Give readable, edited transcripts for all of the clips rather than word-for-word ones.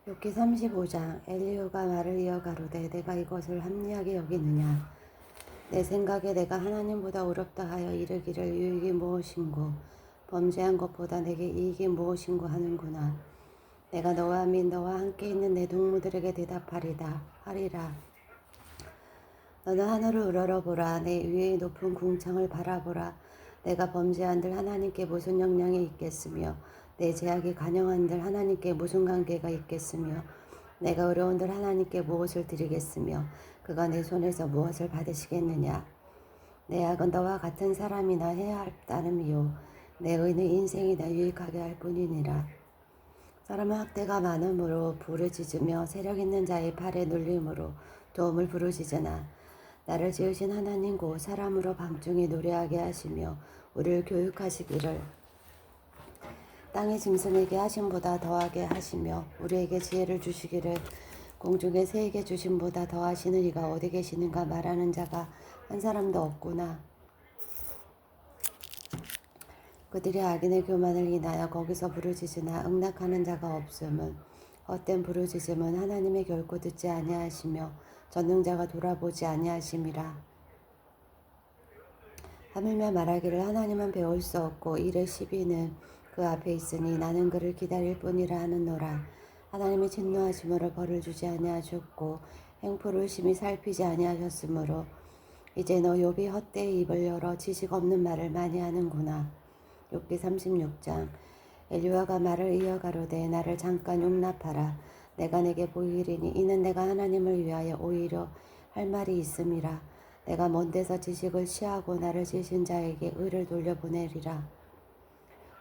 욥기 35장. 엘리후가 말을 이어가로되 내가 이것을 합리하게 여기느냐. 내 생각에 내가 하나님보다 어렵다 하여 이르기를 유익이 무엇인고 범죄한 것보다 내게 이익이 무엇인고 하는구나. 내가 너와 및 너와 함께 있는 내 동무들에게 하리라. 너는 하늘을 우러러보라. 내 위의 높은 궁창을 바라보라. 내가 범죄한들 하나님께 무슨 영향이 있겠으며 내 죄악이 간영한들 하나님께 무슨 관계가 있겠으며 내가 어려운들 하나님께 무엇을 드리겠으며 그가 내 손에서 무엇을 받으시겠느냐. 내 악은 너와 같은 사람이나 해야 할 따름이요 내 의는 인생이나 유익하게 할 뿐이니라. 사람은 학대가 많음으로 부르짖으며 세력 있는 자의 팔에 눌림으로 도움을 부르짖으나 나를 지으신 하나님 곧 사람으로 밤중에 노래하게 하시며 우리를 교육하시기를 땅의 짐승에게 하심보다 더하게 하시며 우리에게 지혜를 주시기를 공중의 새에게 주심보다 더하시는 이가 어디 계시는가 말하는 자가 한 사람도 없구나. 그들이 악인의 교만을 인하여 거기서 부르짖으나 응낙하는 자가 없음은 헛된 부르짖음은 하나님의 결코 듣지 아니하시며 전능자가 돌아보지 아니하심이라. 하물며 말하기를 하나님은 배울 수 없고 일의 시비는 그 앞에 있으니 나는 그를 기다릴 뿐이라 하는노라. 하나님이 진노하심으로 벌을 주지 아니하셨고 행포를 심히 살피지 아니하셨으므로 이제 너 욥이 헛되이 입을 열어 지식 없는 말을 많이 하는구나. 욥기 36장. 엘리야가 말을 이어가로되 나를 잠깐 용납하라. 내가 내게 보이리니 이는 내가 하나님을 위하여 오히려 할 말이 있음이라. 내가 먼 데서 지식을 취하고 나를 지으신 자에게 의를 돌려보내리라.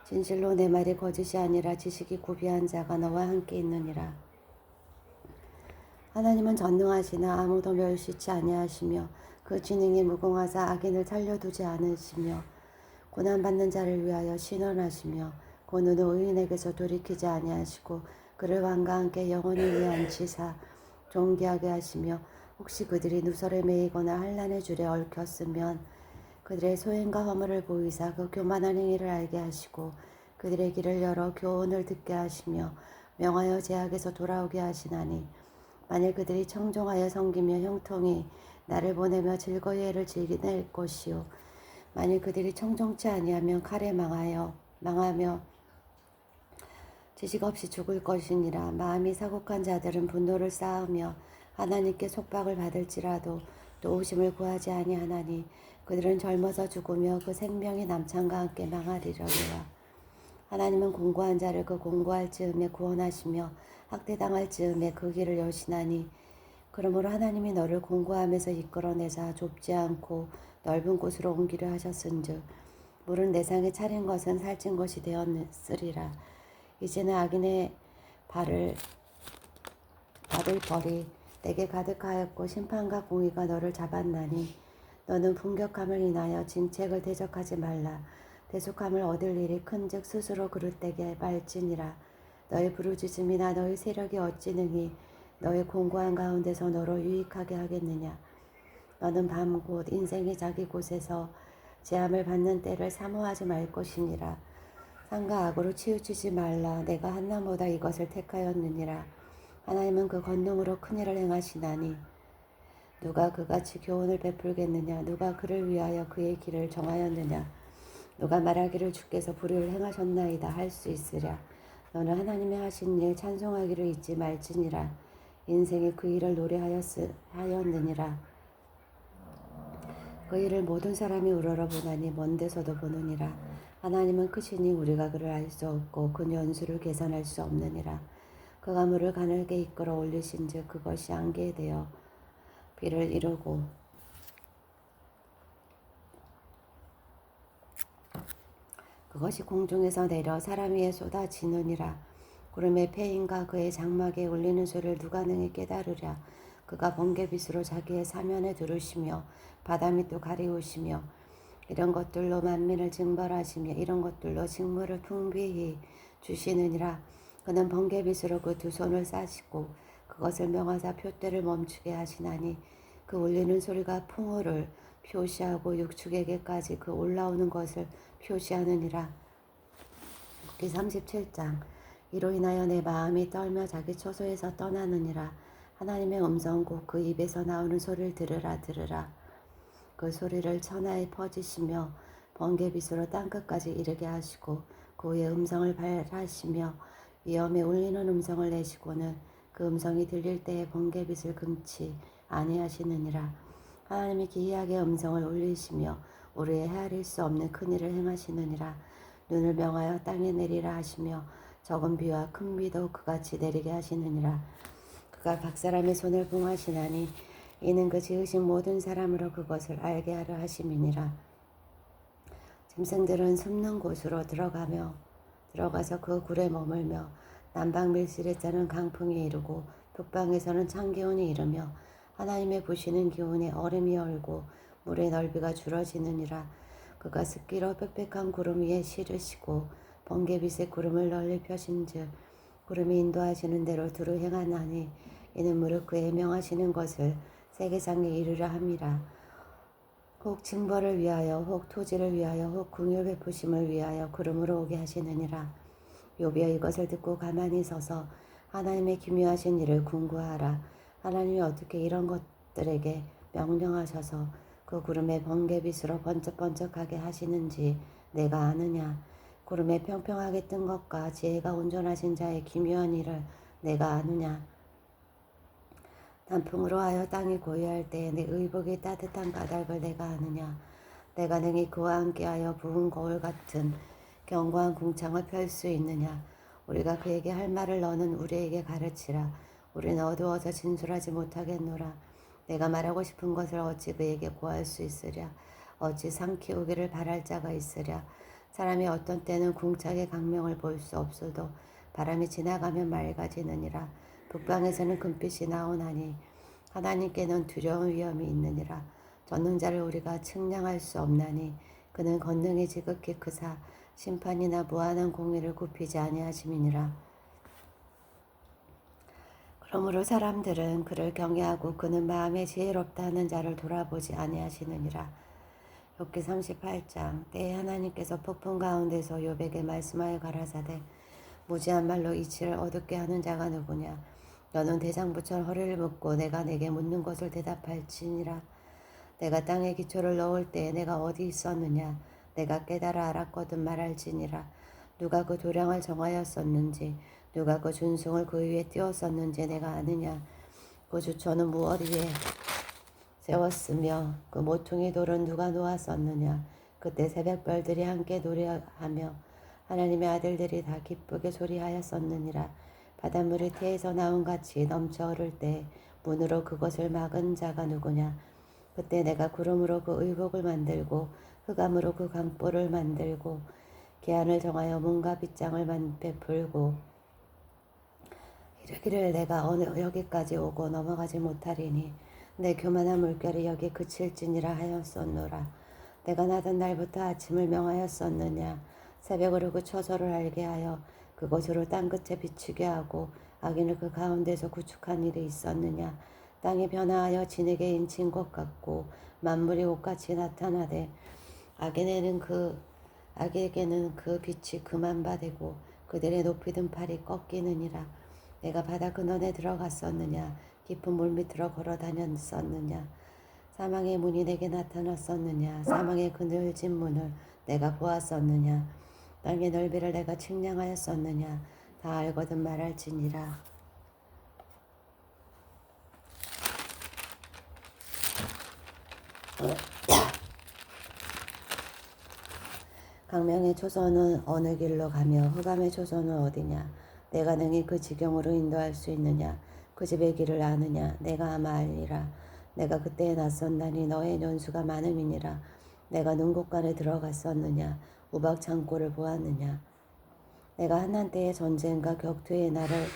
진실로 내 말이 거짓이 아니라 지식이 구비한 자가 너와 함께 있느니라. 하나님은 전능하시나 아무도 멸시치 아니하시며 그 지능이 무궁하사 악인을 살려두지 않으시며 고난받는 자를 위하여 신원하시며 그 눈은 의인에게서 돌이키지 아니하시고 그를 왕과 함께 영원히 위한 지사 존귀하게 하시며 혹시 그들이 누설에 매이거나 환난의 줄에 얽혔으면 그들의 소행과 허물을 보이사 그 교만한 행위를 알게 하시고 그들의 길을 열어 교훈을 듣게 하시며 명하여 제약에서 돌아오게 하시나니 만일 그들이 청종하여 섬기며 형통히 나를 보내며 즐거이 해를 즐기낼 것이요 만일 그들이 청종치 아니하면 칼에 망하며 지식 없이 죽을 것이니라. 마음이 사곡한 자들은 분노를 쌓으며 하나님께 속박을 받을지라도 도우심을 구하지 아니하나니 그들은 젊어서 죽으며 그 생명이 남창과 함께 망하리려니와. 하나님은 공고한 자를 그 공고할 즈음에 구원하시며 학대당할 즈음에 그 길을 여시나니 그러므로 하나님이 너를 공고함에서 이끌어내사 좁지 않고 넓은 곳으로 옮기려 하셨은즉 물은 내상에 차린 것은 살찐 것이 되었으리라. 이제는 악인의 발을 받을 벌이 내게 가득하였고 심판과 공의가 너를 잡았나니 너는 분격함을 인하여 진책을 대적하지 말라. 대속함을 얻을 일이 큰즉 스스로 그릇되게 말지니라. 너의 부르짖음이나 너의 세력이 어찌 능히 너의 공고한 가운데서 너로 유익하게 하겠느냐. 너는 밤 곧 인생의 자기 곳에서 재함을 받는 때를 사모하지 말 것이니라. 상과 악으로 치우치지 말라. 내가 한나보다 이것을 택하였느니라. 하나님은 그 권능으로 큰일을 행하시나니 누가 그같이 교훈을 베풀겠느냐. 누가 그를 위하여 그의 길을 정하였느냐. 누가 말하기를 주께서 불의를 행하셨나이다 할 수 있으랴. 너는 하나님의 하신 일 찬송하기를 잊지 말지니라. 인생이 그 일을 노래하였느니라. 그 일을 모든 사람이 우러러보나니 먼 데서도 보느니라. 하나님은 크시니 우리가 그를 알 수 없고 그 연수를 계산할 수 없느니라. 그가 물을 가늘게 이끌어 올리신즉 그것이 안개되어 비를 이루고 그것이 공중에서 내려 사람 위에 쏟아지느니라. 구름의 패인과 그의 장막에 울리는 소리를 누가 능히 깨달으랴. 그가 번개빛으로 자기의 사면에 두르시며 바다 밑도 가리우시며 이런 것들로 만민을 징벌하시며 이런 것들로 식물을 풍비히 주시느니라. 그는 번개빛으로 그 두 손을 싸시고 그것을 명하사 표대를 멈추게 하시나니 그 울리는 소리가 풍우를 표시하고 육축에게까지 그 올라오는 것을 표시하느니라. 기 37장. 이로 인하여 내 마음이 떨며 자기 처소에서 떠나느니라. 하나님의 음성 곧 그 입에서 나오는 소리를 들으라 들으라. 그 소리를 천하에 퍼지시며 번개빛으로 땅끝까지 이르게 하시고 그의 음성을 발하시며 위엄에 울리는 음성을 내시고는 그 음성이 들릴 때에 번개빛을 금치 아니하시느니라. 하나님이 기이하게 음성을 울리시며 우리의 헤아릴 수 없는 큰일을 행하시느니라. 눈을 명하여 땅에 내리라 하시며 적은 비와 큰 비도 그같이 내리게 하시느니라. 그가 각 사람의 손을 봉하시나니 이는 그 지으신 모든 사람으로 그것을 알게 하려 하심이니라. 짐승들은 숨는 곳으로 들어가서 그 굴에 머물며 남방 밀실에 짜는 강풍이 이르고 북방에서는 찬 기운이 이르며 하나님의 부시는 기운에 얼음이 얼고 물의 넓이가 줄어지느니라. 그가 습기로 빽빽한 구름 위에 실으시고 번개빛의 구름을 널리 펴신즉 구름이 인도하시는 대로 두루 행하나니 이는 무릇 그의 명하시는 것을 세계상에 이르려 함이라. 혹 징벌을 위하여 혹 토지를 위하여 혹 궁율 베푸심을 위하여 구름으로 오게 하시느니라. 욥이여 이것을 듣고 가만히 서서 하나님의 기묘하신 일을 궁구하라. 하나님이 어떻게 이런 것들에게 명령하셔서 그 구름에 번개빛으로 번쩍번쩍하게 하시는지 내가 아느냐. 구름에 평평하게 뜬 것과 지혜가 온전하신 자의 기묘한 일을 내가 아느냐. 단풍으로 하여 땅이 고요할 때에 내 의복이 따뜻한 까닭을 내가 아느냐. 내가 능히 그와 함께하여 부은 거울 같은 견고한 궁창을 펼 수 있느냐. 우리가 그에게 할 말을 너는 우리에게 가르치라. 우리는 어두워서 진술하지 못하겠노라. 내가 말하고 싶은 것을 어찌 그에게 고할 수 있으랴. 어찌 삼키우기를 바랄 자가 있으랴. 사람이 어떤 때는 궁창의 강명을 볼 수 없어도 바람이 지나가면 맑아지느니라. 북방에서는 금빛이 나오나니 하나님께는 두려운 위엄이 있느니라. 전능자를 우리가 측량할 수 없나니 그는 권능이 지극히 크사 심판이나 무한한 공의를 굽히지 아니하심이니라. 그러므로 사람들은 그를 경외하고 그는 마음에 지혜롭다 하는 자를 돌아보지 아니하시느니라. 욥기 38장. 때에 하나님께서 폭풍 가운데서 욥에게 말씀하여 가라사대 무지한 말로 이치를 어둡게 하는 자가 누구냐. 너는 대장부처 허리를 묶고 내가 내게 묻는 것을 대답할지니라. 내가 땅에 기초를 넣을 때에 내가 어디 있었느냐. 내가 깨달아 알았거든 말할지니라. 누가 그 도량을 정하였었는지 누가 그 준승을 그 위에 띄웠었는지 내가 아느냐. 그 주초는 무엇 위에 세웠으며 그 모퉁이 돌은 누가 놓았었느냐. 그때 새벽별들이 함께 노래하며 하나님의 아들들이 다 기쁘게 소리하였었느니라. 바닷물이 태에서 나온 같이 넘쳐 흐를 때 문으로 그것을 막은 자가 누구냐. 그때 내가 구름으로 그 의복을 만들고 흑암으로 그 강보를 만들고 기한을 정하여 문과 빗장을 베풀고 이르기를 내가 어느 여기까지 오고 넘어가지 못하리니 내 교만한 물결이 여기 그칠지니라 하였었노라. 내가 나던 날부터 아침을 명하였었느냐. 새벽으로 그 처소를 알게 하여 그곳으로 땅끝에 비추게 하고 악인을 그 가운데서 구축한 일이 있었느냐. 땅이 변화하여 진에게 인친 것 같고 만물이 옷같이 나타나되 악에게는 그 빛이 그만 바되고 그들의 높이 든 팔이 꺾이느니라. 내가 바다 근원에 들어갔었느냐. 깊은 물 밑으로 걸어 다녔었느냐. 사망의 문이 내게 나타났었느냐. 사망의 그늘진 문을 내가 보았었느냐. 땅의 넓이를 내가 측량하였었느냐. 다 알거든 말할지니라. 강명의 초선은 어느 길로 가며 흑암의 초선은 어디냐. 내가 능히 그 지경으로 인도할 수 있느냐. 그 집의 길을 아느냐. 내가 아마 알리라. 내가 그때에 낯선다니 너의 연수가 많음이니라. 내가 능곡간에 들어갔었느냐. 우박 창고를 보았느냐. 내가 한한때의 전쟁과 격투의 날을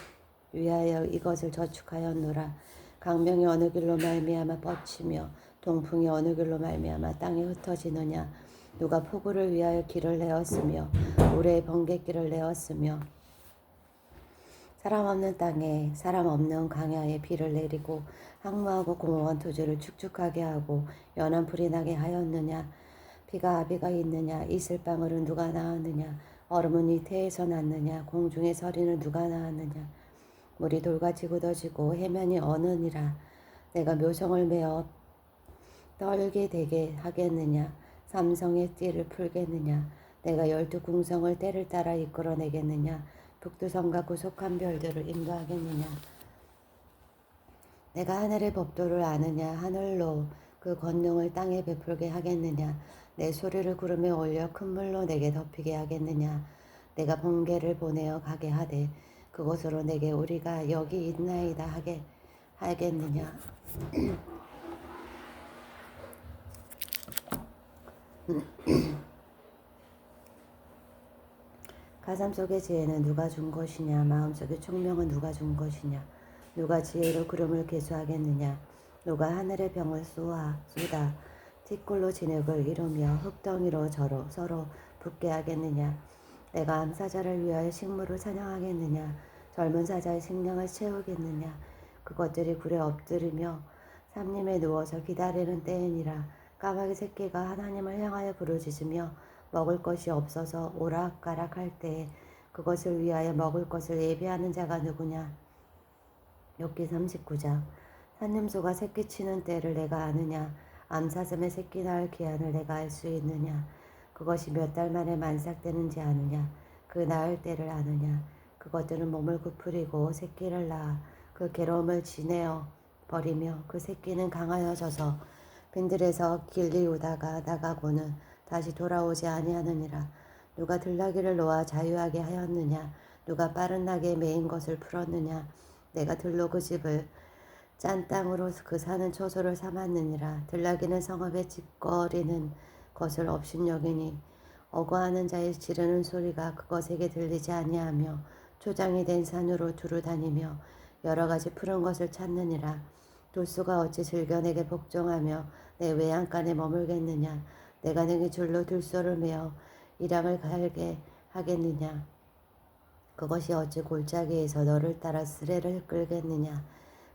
위하여 이것을 저축하였노라. 강명이 어느 길로 말미암아 뻗치며 동풍이 어느 길로 말미암아 땅에 흩어지느냐. 누가 폭우를 위하여 길을 내었으며 우레의 번갯길을 내었으며 사람 없는 땅에 사람 없는 강야에 비를 내리고 항무하고 공허한 토지를 축축하게 하고 연한 풀이 나게 하였느냐. 비가 아비가 있느냐. 이슬방울은 누가 낳았느냐. 얼음은 위태에서 났느냐 공중의 서리는 누가 낳았느냐 물이 돌같이 굳어지고 해면이 어느니라 내가 묘성을 메어 떨게 되게 하겠느냐 삼성의 띠를 풀겠느냐 내가 12궁성을 때를 따라 이끌어내겠느냐 북두성과 구속한 별들을 인도하겠느냐 내가 하늘의 법도를 아느냐 하늘로 그 권능을 땅에 베풀게 하겠느냐 내 소리를 구름에 올려 큰 물로 내게 덮이게 하겠느냐 내가 번개를 보내어 가게 하되 그곳으로 내게 우리가 여기 있나이다 하게 하겠느냐 가슴 속의 지혜는 누가 준 것이냐 마음속의 총명은 누가 준 것이냐 누가 지혜로 구름을 계수하겠느냐 누가 하늘의 병을 쏟아 티끌로 진흙을 이루며 흙덩이로 서로 붙게 하겠느냐 내가 암사자를 위하여 식물을 사냥하겠느냐 젊은 사자의 식량을 채우겠느냐 그것들이 굴에 엎드리며 삼림에 누워서 기다리는 때이니라 까마귀 새끼가 하나님을 향하여 부르짖으며 먹을 것이 없어서 오락가락할 때에 그것을 위하여 먹을 것을 예비하는 자가 누구냐 욥기 39장 산림소가 새끼치는 때를 내가 아느냐 암사슴의 새끼 낳을 기한을 내가 알 수 있느냐 그것이 몇 달 만에 만삭되는지 아느냐 그 낳을 때를 아느냐 그것들은 몸을 구부리고 새끼를 낳아 그 괴로움을 지내어 버리며 그 새끼는 강하여져서 빈들에서 길리우다가 나가고는 다시 돌아오지 아니하느니라 누가 들나귀를 놓아 자유하게 하였느냐 누가 빠른 나귀에 매인 것을 풀었느냐 내가 들로 그 집을 짠 땅으로 그 사는 초소를 삼았느니라 들나귀는 성읍에 짚거리는 것을 업신여기니 어거하는 자의 지르는 소리가 그것에게 들리지 아니하며 초장이 된 산으로 두루 다니며 여러 가지 푸른 것을 찾느니라 돌수가 어찌 즐겨 내게 복종하며 내 외양간에 머물겠느냐 내가 능히 줄로 들소를 메어 이랑을 갈게 하겠느냐 그것이 어찌 골짜기에서 너를 따라 쓰레를 끌겠느냐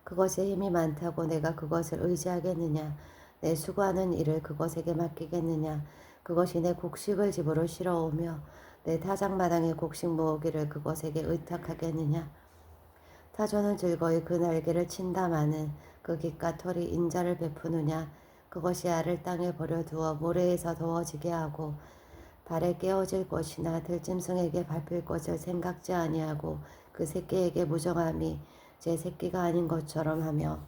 그것에 힘이 많다고 내가 그것을 의지하겠느냐 내 수고하는 일을 그것에게 맡기겠느냐 그것이 내 곡식을 집으로 실어오며 내 타작마당에 곡식 모으기를 그것에게 의탁하겠느냐 타조는 즐거이 그 날개를 친다마는 그 깃과 털이 인자를 베푸느냐 그것이 알을 땅에 버려두어 모래에서 더워지게 하고 발에 깨어질 것이나 들짐승에게 밟힐 것을 생각지 아니하고 그 새끼에게 무정함이 제 새끼가 아닌 것처럼 하며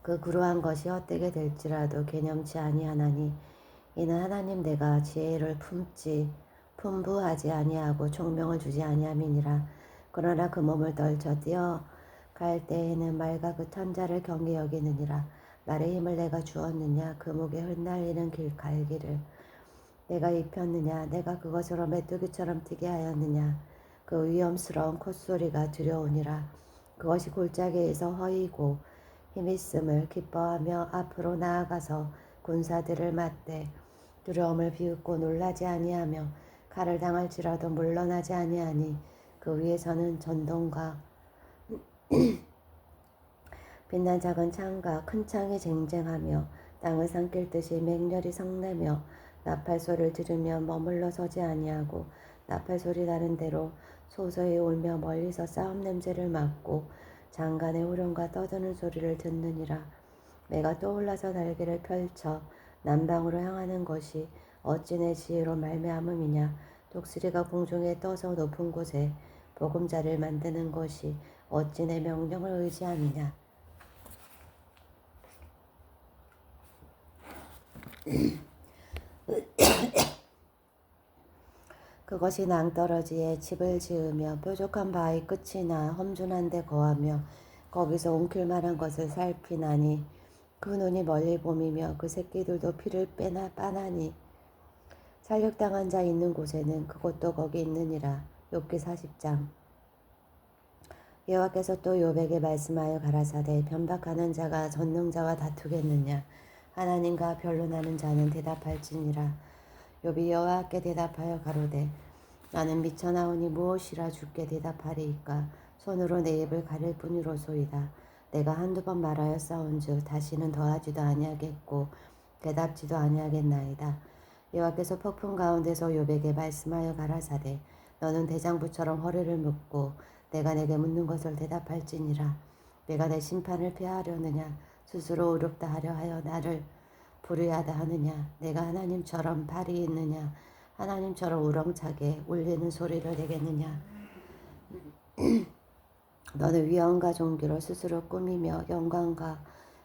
그 그러한 것이 헛되게 될지라도 개념치 아니하나니 이는 하나님 내가 지혜를 품부하지 아니하고 총명을 주지 아니함이니라 그러나 그 몸을 떨쳐 뛰어갈 때에는 말과 그 천자를 경히 여기느니라 날의 힘을 내가 주었느냐 그 목에 흩날리는 갈기를 내가 입혔느냐 내가 그것으로 메뚜기처럼 뛰게 하였느냐 그 위험스러운 콧소리가 두려우니라 그것이 골짜기에서 허이고 힘있음을 기뻐하며 앞으로 나아가서 군사들을 맞대 두려움을 비웃고 놀라지 아니하며 칼을 당할지라도 물러나지 아니하니 그 위에서는 전동과 빛난 작은 창과 큰 창이 쟁쟁하며 땅을 삼킬 듯이 맹렬히 성내며 나팔 소리를 들으며 머물러 서지 아니하고 나팔 소리 나는 대로 소소히 울며 멀리서 싸움 냄새를 맡고 장간의 후렴과 떠드는 소리를 듣느니라 내가 떠올라서 날개를 펼쳐 남방으로 향하는 것이 어찌 내 지혜로 말미암음이냐 독수리가 공중에 떠서 높은 곳에 보금자리를 만드는 것이 어찌 내 명령을 의지함이냐 그것이 낭떠러지에 집을 지으며 뾰족한 바위 끝이나 험준한 데 거하며 거기서 옮길만한 것을 살피나니 그 눈이 멀리 봄이며 그 새끼들도 피를 빠나니 살육당한 자 있는 곳에는 그곳도 거기 있느니라. 욥기 40장. 여호와께서 또 욥에게 말씀하여 가라사대 변박하는 자가 전능자와 다투겠느냐 하나님과 변론하는 자는 대답할지니라. 욥이 여호와께 대답하여 가로되 나는 미쳐나오니 무엇이라 주께 대답하리이까 손으로 내 입을 가릴 뿐이로소이다. 내가 한두 번 말하여 싸운즉 다시는 더하지도 아니하겠고 대답지도 아니하겠나이다. 여호와께서 폭풍 가운데서 욥에게 말씀하여 가라사대 너는 대장부처럼 허리를 묶고 내가 내게 묻는 것을 대답할지니라. 내가 내 심판을 피하려느냐 스스로 의롭다 하려 하여 나를 불의하다 하느냐. 내가 하나님처럼 발이 있느냐 하나님처럼 우렁차게 울리는 소리를 내겠느냐. 너는 위엄과 존귀로 스스로 꾸미며 영광과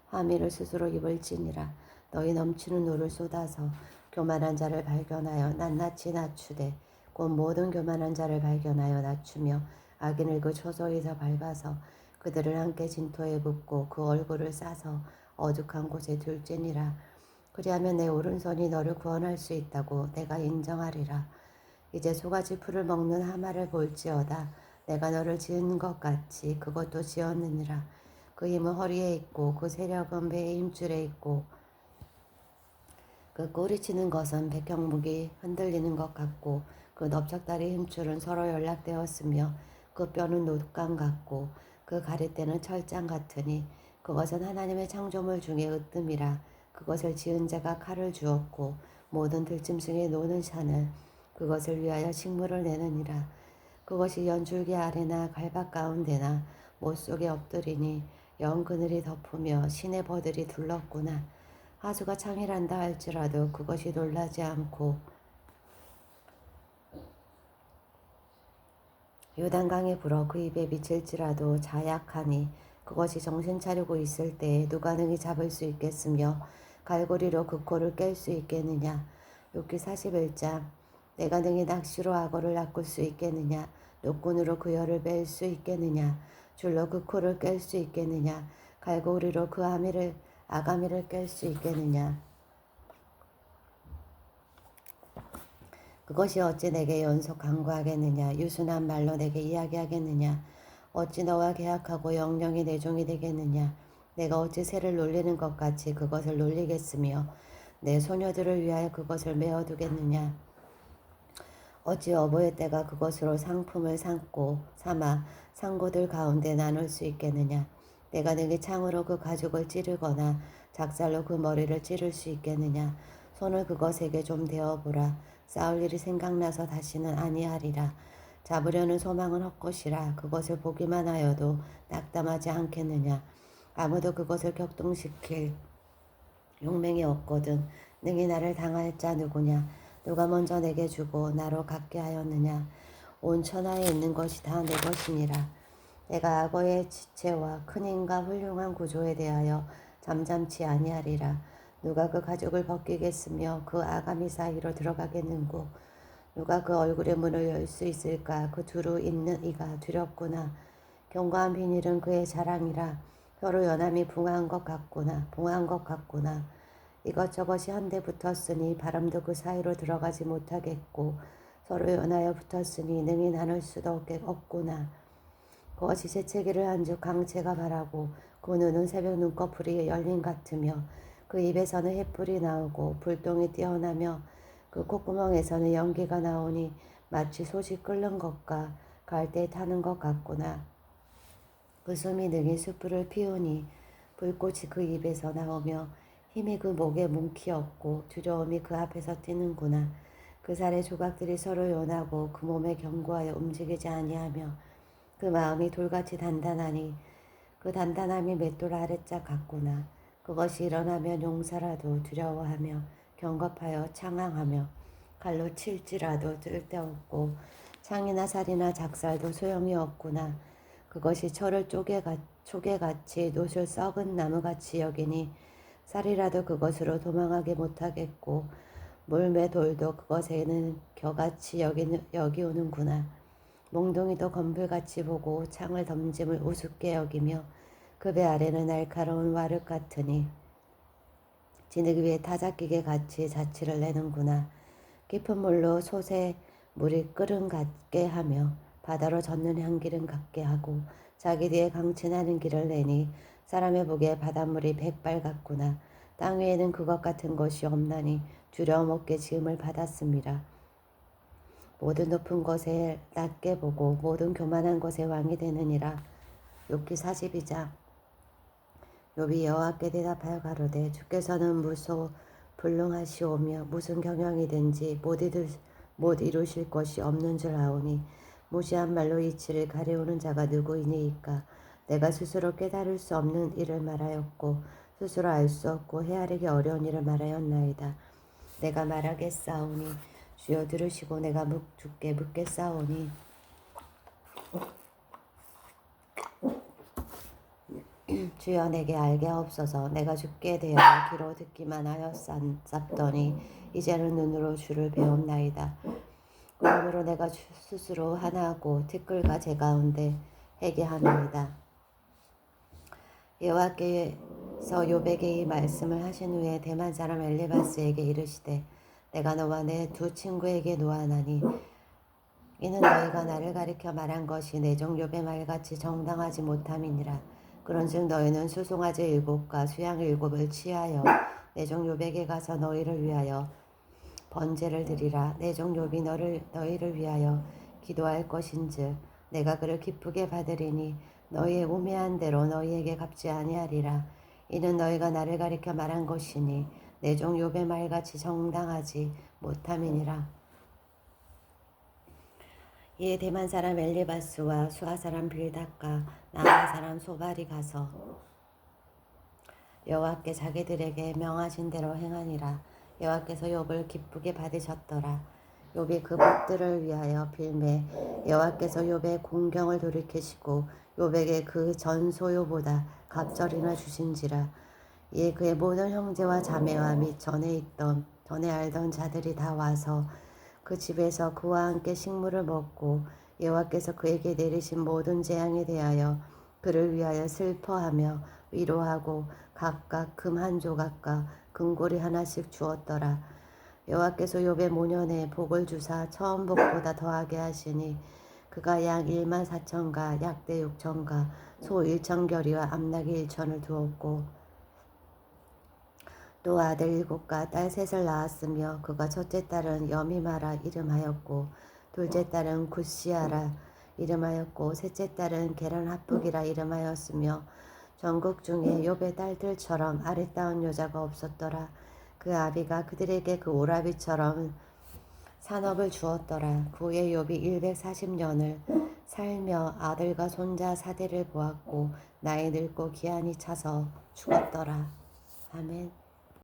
화미를 스스로 입을지니라. 너희 넘치는 노를 쏟아서 교만한 자를 발견하여 낱낱이 낮추되 곧 모든 교만한 자를 발견하여 낮추며 악인을 그 초소에서 밟아서 그들을 함께 진토에 붓고 그 얼굴을 싸서 어둑한 곳에 둘지니라. 그리하면 내 오른손이 너를 구원할 수 있다고 내가 인정하리라. 이제 소가지 풀을 먹는 하마를 볼지어다. 내가 너를 지은 것 같이 그것도 지었느니라. 그 힘은 허리에 있고 그 세력은 배의 힘줄에 있고 그 꼬리치는 것은 백형목이 흔들리는 것 같고 그 넓적다리 힘줄은 서로 연락되었으며 그 뼈는 놋강 같고 그 가리대는 철장 같으니 그것은 하나님의 창조물 중에 으뜸이라. 그것을 지은 자가 칼을 주었고 모든 들짐승의 노는 산을 그것을 위하여 식물을 내느니라. 그것이 연줄기 아래나 갈박 가운데나 못 속에 엎드리니 영 그늘이 덮으며 시내 버들이 둘렀구나. 하수가 창일한다 할지라도 그것이 놀라지 않고 요단강에 불어 그 입에 미칠지라도 자약하니 그것이 정신 차리고 있을 때에 누가 능히 잡을 수 있겠으며 갈고리로 그 코를 깰 수 있겠느냐. 욥기 41장 내가 능히 낚시로 악어를 낚을 수 있겠느냐. 노끈으로 그 혀를 뺄 수 있겠느냐. 줄로 그 코를 깰 수 있겠느냐. 갈고리로 그 아가미를 깰 수 있겠느냐. 그것이 어찌 내게 연속 강구하겠느냐. 유순한 말로 내게 이야기하겠느냐. 어찌 너와 계약하고 영영이 내 종이 되겠느냐. 내가 어찌 새를 놀리는 것 같이 그것을 놀리겠으며 내 소녀들을 위하여 그것을 메어두겠느냐. 어찌 어버이 때가 그것으로 상품을 삼아 상고들 가운데 나눌 수 있겠느냐. 내가 능히 창으로 그 가죽을 찌르거나 작살로 그 머리를 찌를 수 있겠느냐. 손을 그것에게 좀 대어보라. 싸울 일이 생각나서 다시는 아니하리라. 잡으려는 소망은 헛것이라. 그것을 보기만 하여도 낙담하지 않겠느냐. 아무도 그것을 격동시킬 용맹이 없거든. 능히 나를 당할 자 누구냐. 누가 먼저 내게 주고 나로 갖게 하였느냐. 온 천하에 있는 것이 다 내 것이니라. 내가 악어의 지체와 큰 힘과 훌륭한 구조에 대하여 잠잠치 아니하리라. 누가 그 가죽을 벗기겠으며 그 아가미 사이로 들어가겠는고. 누가 그 얼굴의 문을 열 수 있을까. 그 두루 있는 이가 두렵구나. 견고한 비닐은 그의 자랑이라. 혀로 연함이 붕한 것 같구나. 이것저것이 한데 붙었으니 바람도 그 사이로 들어가지 못하겠고 서로 연하여 붙었으니 능히 나눌 수도 없구나. 그것이 재채기를 한즉 강채가 바라고 그 눈은 새벽 눈꺼풀이 열린 같으며 그 입에서는 햇불이 나오고 불똥이 뛰어나며 그 콧구멍에서는 연기가 나오니 마치 솥이 끓는 것과 갈대 타는 것 같구나. 그 숨이 능히 숯불을 피우니 불꽃이 그 입에서 나오며 힘이 그 목에 뭉키었고 두려움이 그 앞에서 뛰는구나. 그 살의 조각들이 서로 연하고 그 몸에 견고하여 움직이지 아니하며 그 마음이 돌같이 단단하니 그 단단함이 맷돌 아래짝 같구나. 그것이 일어나면 용사라도 두려워하며 경겁하여 창항하며 칼로 칠지라도 쓸데없고 창이나 살이나 작살도 소용이 없구나. 그것이 철을 조개같이 놋을 썩은 나무같이 여기니 쌀이라도 그것으로 도망하게 못하겠고 물매 돌도 그것에는 겨같이 여기오는구나. 몽둥이도 검불같이 보고 창을 덤짐을 우습게 여기며 그 배 아래는 날카로운 와륵 같으니 진흙 위에 타작기계 같이 자취를 내는구나. 깊은 물로 솥에 물이 끓은 같게 하며 바다로 젓는 향기를 같게 하고 자기 뒤에 강진하는 길을 내니 사람의 보기에 바닷물이 백발 같구나. 땅 위에는 그것 같은 것이 없나니 두려움 없게 지음을 받았습니다. 모든 높은 것에 낮게 보고 모든 교만한 것에 왕이 되느니라. 욥기 42장 욥이 여호와께 대답하여 가로되 주께서는 불능하시오며 무슨 경영이든지 못 이루실 것이 없는 줄 아오니 무시한 말로 이치를 가려우는 자가 누구이니이까. 내가 스스로 깨달을 수 없는 일을 말하였고 스스로 알 수 없고 헤아리기 어려운 일을 말하였나이다. 내가 말하겠사오니 주여 들으시고 내가 주께 묻겠사오니 주여 내게 알게 하옵소서. 내가 주께 대하여 귀로 듣기만 하였사더니 이제는 눈으로 주를 배웠나이다. 그러므로 내가 스스로 하나하고 티끌과 제 가운데 회개하나이다. 여호와께서 욥에게 이 말씀을 하신 후에 대만 사람 엘리바스에게 이르시되 내가 너와 내 두 친구에게 노하나니 이는 너희가 나를 가리켜 말한 것이 내 종 욥의 말같이 정당하지 못함이니라. 그런즉 너희는 수송아지 7과 수양 7을 취하여 내 종 욥에게 가서 너희를 위하여 번제를 드리라. 내 종 욥이 너희를 위하여 기도할 것인즉 내가 그를 기쁘게 받으리니 너희의 우매한 대로 너희에게 갚지 아니하리라. 이는 너희가 나를 가리켜 말한 것이니 내 종 욥의 말같이 정당하지 못함이니라. 이에 대만 사람 엘리바스와 수아 사람 빌닷과 나아 사람 소발이 가서 여호와께 자기들에게 명하신 대로 행하니라. 여호와께서 욥을 기쁘게 받으셨더라. 욥이 그 복들을 위하여 빌매 여호와께서 욥의 공경을 돌이키시고 욥에게 그 전 소유보다 갑절이나 주신지라. 이에 그의 모든 형제와 자매와 및 전에 알던 자들이 다 와서 그 집에서 그와 함께 식물을 먹고 여호와께서 그에게 내리신 모든 재앙에 대하여 그를 위하여 슬퍼하며 위로하고 각각 금 한 조각과 금고리 하나씩 주었더라. 여호와께서 욥의 모년에 복을 주사 처음 복보다 더하게 하시니 그가 양 14,000과 약대 6,000과 소 1,000결이와 암나귀 1,000을 두었고 또 아들 7과 딸 3을 낳았으며 그가 첫째 딸은 여미마라 이름하였고 둘째 딸은 굿시아라 이름하였고 셋째 딸은 게란 하프기라 이름하였으며 전국 중에 욥의 딸들처럼 아리따운 여자가 없었더라. 그 아비가 그들에게 그 오라비처럼 산업을 주었더라. 그 후에 욥이 140년을 살며 아들과 손자 사대를 보았고 나이 늙고 기한이 차서 죽었더라. 아멘.